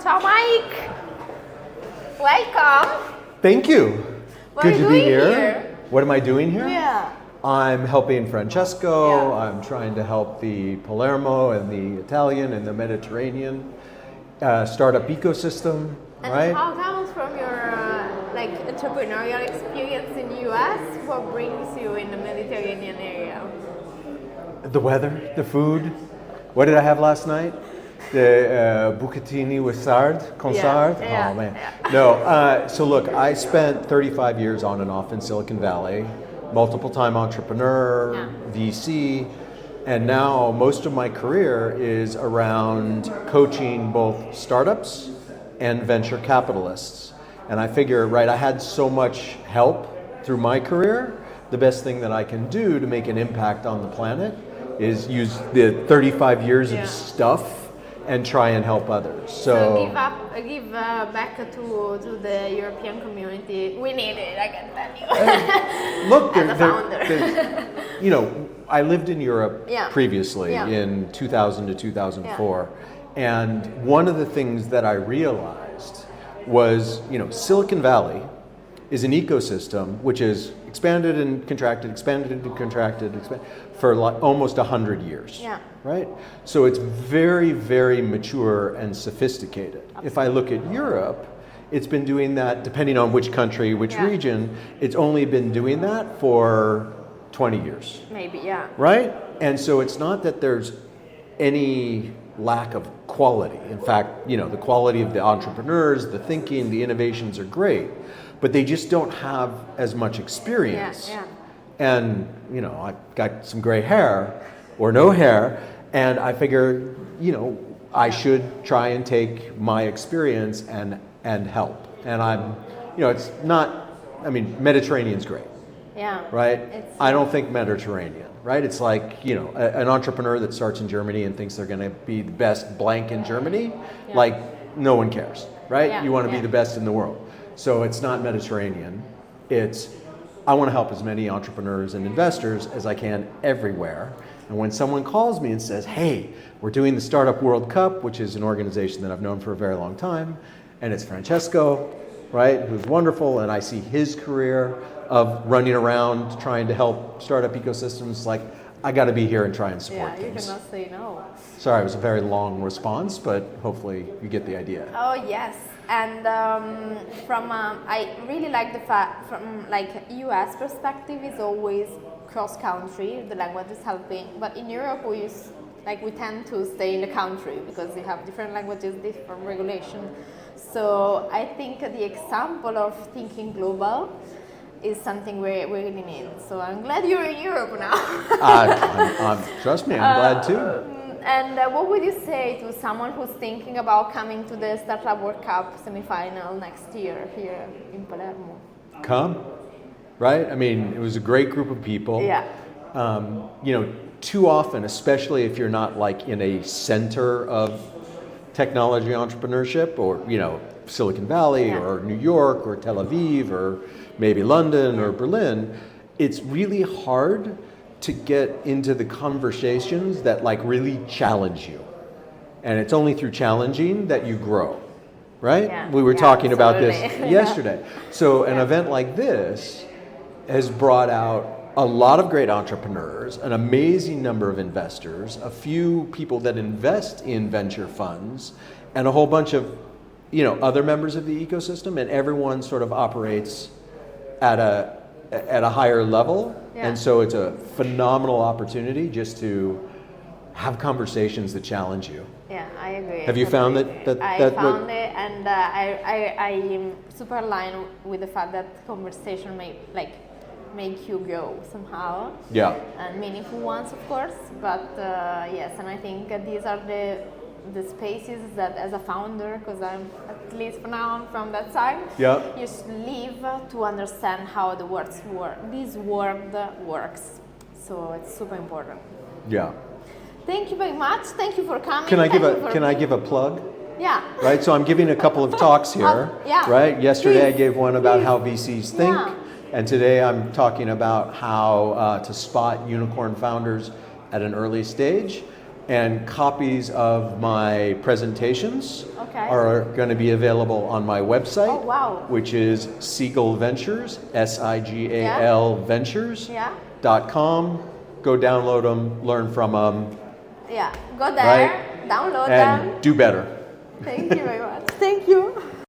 Ciao, Mike. Welcome. Thank you. What Good are you to be doing here. here? What am I doing here? Yeah. I'm helping Francesco. Yeah. I'm trying to help the Palermo and the Italian and the Mediterranean startup ecosystem, And right? how comes from your entrepreneurial experience in US? What brings you in the Mediterranean area? The weather, the food. What did I have last night? The bucatini with sard, con sard. Yeah, Oh man. yeah. No. So look, I spent 35 years on and off in Silicon Valley, multiple time entrepreneur, Yeah. VC, and now most of my career is around coaching both startups and venture capitalists. And I figure, right, I had so much help through my career. The best thing that I can do to make an impact on the planet is use the 35 years Yeah. of stuff and try and help others. So give back to the European community. We need it, I can tell you. Look, As a founder. you know, I lived in Europe Yeah. previously Yeah. in 2000 to 2004, and one of the things that I realized was, Silicon Valley is an ecosystem which is expanded and contracted for almost 100 years. Yeah. Right? So it's very, very mature and sophisticated. If I look at Europe, it's been doing that, depending on which country, which Yeah. region, it's only been doing that for 20 years. Maybe, yeah. Right? And so it's not that there's any lack of quality. In fact, the quality of the entrepreneurs, the thinking, the innovations are great, but they just don't have as much experience. Yeah. And, I've got some gray hair or no hair, and I figure, I should try and take my experience and help. And it's not, Mediterranean's great. Yeah. Right? It's, I don't think Mediterranean, right? It's like, an entrepreneur that starts in Germany and thinks they're going to be the best blank in Germany, like no one cares, right? Yeah, You want to be yeah. the best in the world. So it's not Mediterranean. It's, I want to help as many entrepreneurs and investors as I can everywhere. And when someone calls me and says, hey, we're doing the Startup World Cup, which is an organization that I've known for a very long time, and it's Francesco, right, who's wonderful, and I see his career of running around trying to help startup ecosystems, like, I got to be here and try and support yeah, you things. cannot say no. Sorry, it was a very long response, but hopefully you get the idea. Oh yes, and I really like the fact from US perspective is always cross country. The language is helping, but in Europe we tend to stay in the country because you have different languages, different regulation. So I think the example of thinking global is something we really need. So I'm glad you're in Europe now. Trust me, I'm glad too. And what would you say to someone who's thinking about coming to the Startup World Cup semifinal next year here in Palermo? Come, right? It was a great group of people. Yeah. Too often, especially if you're not in a center of technology entrepreneurship or, Silicon Valley Yeah. or New York or Tel Aviv or maybe London or Berlin, it's really hard to get into the conversations that really challenge you. And it's only through challenging that you grow, right? Yeah. We were Yeah, talking about this absolutely. yesterday. So an event like this has brought out a lot of great entrepreneurs, an amazing number of investors, a few people that invest in venture funds, and a whole bunch of other members of the ecosystem, and everyone sort of operates at a higher level. Yeah. And so it's a phenomenal opportunity just to have conversations that challenge you. Yeah, I agree. Have you found that I found it, and I am super aligned with the fact that conversation make you grow somehow. Yeah. And meaningful ones, of course. But yes, and I think these are the spaces that, as a founder, because I'm at least for now I'm from that side, Yeah. you live to understand how the words work. This world works, so it's super important. Yeah. Thank you very much. Thank you for coming. Can I Thank give a plug? Yeah. Right, so I'm giving a couple of talks here. Yeah. Right, yesterday I Please, gave one about please. how VCs think, Yeah. and today I'm talking about how to spot unicorn founders at an early stage. And copies of my presentations Okay. are going to be available on my website, Oh, wow. which is Sigal Ventures, Sigal Yeah. Ventures.com. Go download them, learn from them, Yeah, go there, right? download And them. do better. Thank you very much. Thank you.